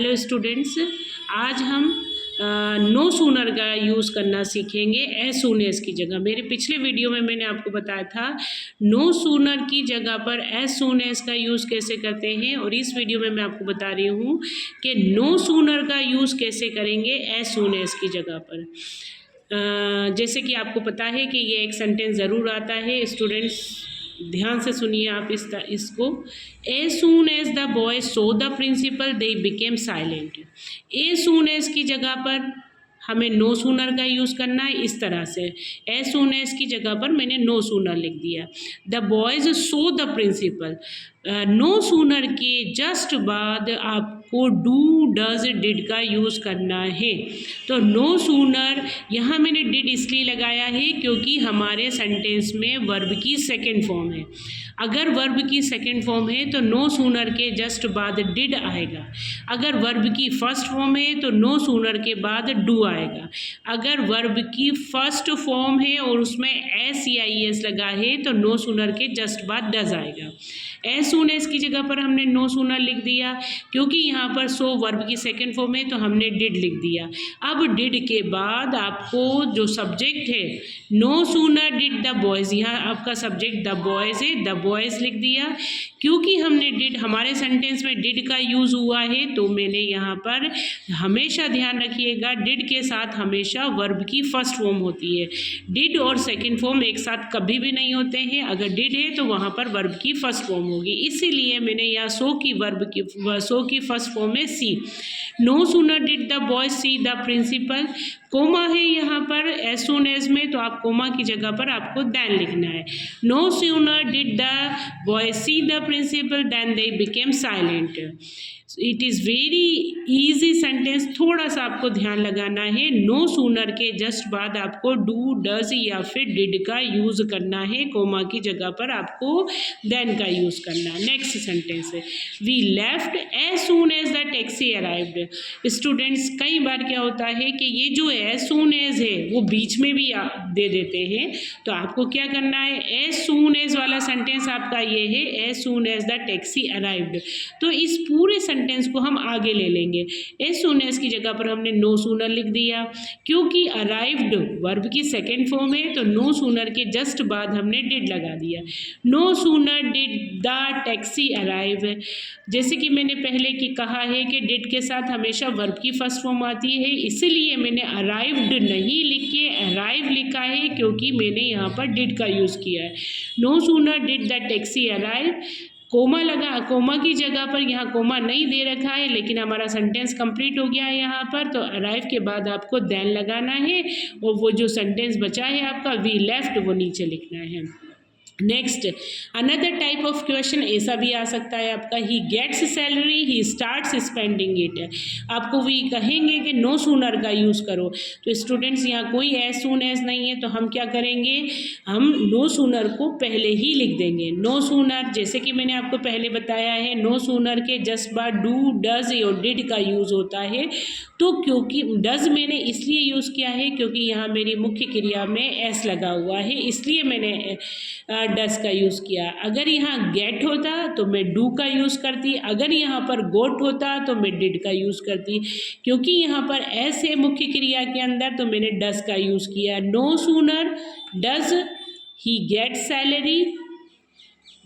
Hello students, आज हम no sooner का यूज़ करना सीखेंगे एज सून एज की जगह। मेरे पिछले वीडियो में मैंने आपको बताया था नो सूनर की जगह पर एज सून एज का यूज़ कैसे करते हैं, और इस वीडियो में मैं आपको बता रही हूँ कि नो सूनर का यूज़ कैसे करेंगे एज सून एज की जगह पर। जैसे कि आपको पता है कि ये एक सेंटेंस ज़रूर आता है। स्टूडेंट्स ध्यान से सुनिए आप इसको। As soon as the boy saw the principal they became silent. As soon as की जगह पर हमें नो सूनर का यूज़ करना है इस तरह से। एज सून एज की जगह पर मैंने नो सूनर लिख दिया। The boys saw the principal, no sooner के जस्ट बाद आपको डू डज डिड का यूज़ करना है। तो नो सूनर यहाँ मैंने डिड इसलिए लगाया है क्योंकि हमारे सेंटेंस में वर्ब की सेकेंड फॉर्म है। अगर वर्ब की सेकेंड फॉर्म है तो नो सूनर के जस्ट बाद डिड आएगा। अगर वर्ब की फर्स्ट फॉर्म है तो नो सूनर के बाद डू आएगा। अगर वर्ब की फर्स्ट फॉर्म है और उसमें एस या ई एस लगा है तो नो सूनर के जस्ट बाद डज आएगा। एज सून एज की जगह पर हमने नो सूनर लिख दिया क्योंकि यहाँ पर सो वर्ब की सेकेंड फॉर्म है तो हमने डिड लिख दिया। अब डिड के बाद आपको जो सब्जेक्ट है, no sooner did the boys, यहाँ आपका सब्जेक्ट द बॉयज़ है, द बॉयज़ लिख दिया। क्योंकि हमने डिड, हमारे सेंटेंस में डिड का यूज़ हुआ है तो मैंने यहाँ पर, हमेशा ध्यान रखिएगा, डिड के साथ हमेशा वर्ब की फर्स्ट फॉर्म होती है। डिड और सेकेंड फॉर्म एक साथ कभी भी नहीं होते हैं। अगर डिड है तो वहाँ पर वर्ब की फर्स्ट फॉर्म होगी, इसीलिए मैंने यहाँ सो की फर्स्ट फॉर्म है see. No sooner did the boy see the principal, comma है यहाँ पर एज सून एज में, तो आप कोमा की जगह पर आपको देन लिखना है। No sooner did the boy see the principal then they became silent. It is very easy sentence, थोड़ा सा आपको ध्यान लगाना है। नो सूनर के जस्ट बाद आपको डू डज या फिर डिड का यूज़ करना है, कोमा की जगह पर आपको देन का यूज़ करना है। नेक्स्ट सेंटेंस है we left as soon as the taxi arrived. Students, कई बार क्या होता है कि ये जो एज सून एज है वो बीच में भी दे देते हैं, तो आपको क्या करना है, एज सून एज वाला सेंटेंस आपका ये है as soon as the taxi arrived. तो इस पूरे सेंटेंस को हम आगे ले लेंगे। एज सून एज की जगह पर हमने नो सूनर लिख दिया क्योंकि अराइव्ड वर्ब की सेकेंड फॉर्म है, तो नो सूनर के जस्ट बाद हमने डिड लगा दिया। No sooner did the taxi arrive, जैसे कि मैंने पहले की कहा है कि डिड के साथ हमेशा वर्ब की फर्स्ट फॉर्म आती है, इसीलिए मैंने अराइव्ड नहीं लिख के अराइव लिखा है क्योंकि मैंने यहाँ पर डिड का यूज़ किया है। No sooner did the taxi arrive, comma लगा, कोमा की जगह पर यहाँ कोमा नहीं दे रखा है, लेकिन हमारा सेंटेंस कंप्लीट हो गया है यहाँ पर, तो अराइव के बाद आपको देन लगाना है और वो जो सेंटेंस बचा है आपका वी लेफ्ट वो नीचे लिखना है। Next, another type of question ऐसा भी आ सकता है आपका, he gets salary he starts spending it. आपको भी कहेंगे कि नो सूनर का यूज़ करो, तो स्टूडेंट्स यहाँ कोई एज सून एज नहीं है, तो हम क्या करेंगे, हम नो सूनर को पहले ही लिख देंगे। नो सूनर, जैसे कि मैंने आपको पहले बताया है, नो सूनर के जस्ट बाद डू डज और डिड का यूज़ होता है। तो क्योंकि डज मैंने इसलिए यूज़ किया है क्योंकि यहाँ मेरी मुख्य क्रिया में एस लगा हुआ है, इसलिए मैंने डज का यूज़ किया। अगर यहाँ गेट होता तो मैं डू का यूज़ करती, अगर यहाँ पर गोट होता तो मैं डिड का यूज़ करती। क्योंकि यहाँ पर एस है मुख्य क्रिया के अंदर, तो मैंने डज का यूज़ किया। No sooner does he get salary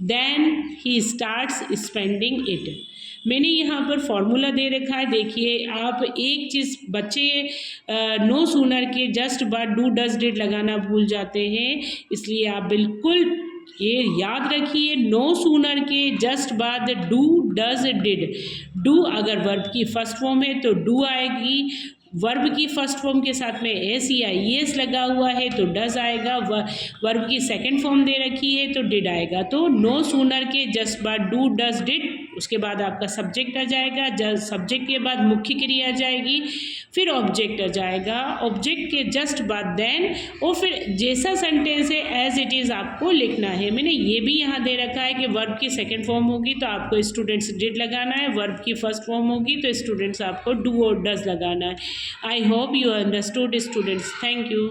then he starts spending it. मैंने यहाँ पर फॉर्मूला दे रखा है, देखिए आप एक चीज़ बच्चे नो सूनर के जस्ट बाद डू डज डिड लगाना भूल जाते हैं, इसलिए आप बिल्कुल ये याद रखिए, नो सूनर के जस्ट बाद डू डज डिड। डू अगर वर्ब की फर्स्ट फॉर्म है तो डू आएगी, वर्ब की फर्स्ट फॉर्म के साथ में एस या ई एस लगा हुआ है तो डज आएगा, वर्ब की सेकंड फॉर्म दे रखी है तो डिड आएगा। तो नो सूनर के जस्ट बाद डू डज डिड, उसके बाद आपका सब्जेक्ट आ जाएगा, सब्जेक्ट के बाद मुख्य क्रिया आ जाएगी, फिर ऑब्जेक्ट आ जाएगा, ऑब्जेक्ट के जस्ट बाद देन, और फिर जैसा सेंटेंस है एज इट इज़ आपको लिखना है। मैंने ये भी यहाँ दे रखा है कि वर्ब की सेकंड फॉर्म होगी तो आपको स्टूडेंट्स डिड लगाना है, वर्ब की फर्स्ट फॉर्म होगी तो स्टूडेंट्स आपको डू और डज लगाना है। I hope you understood, students. Thank you.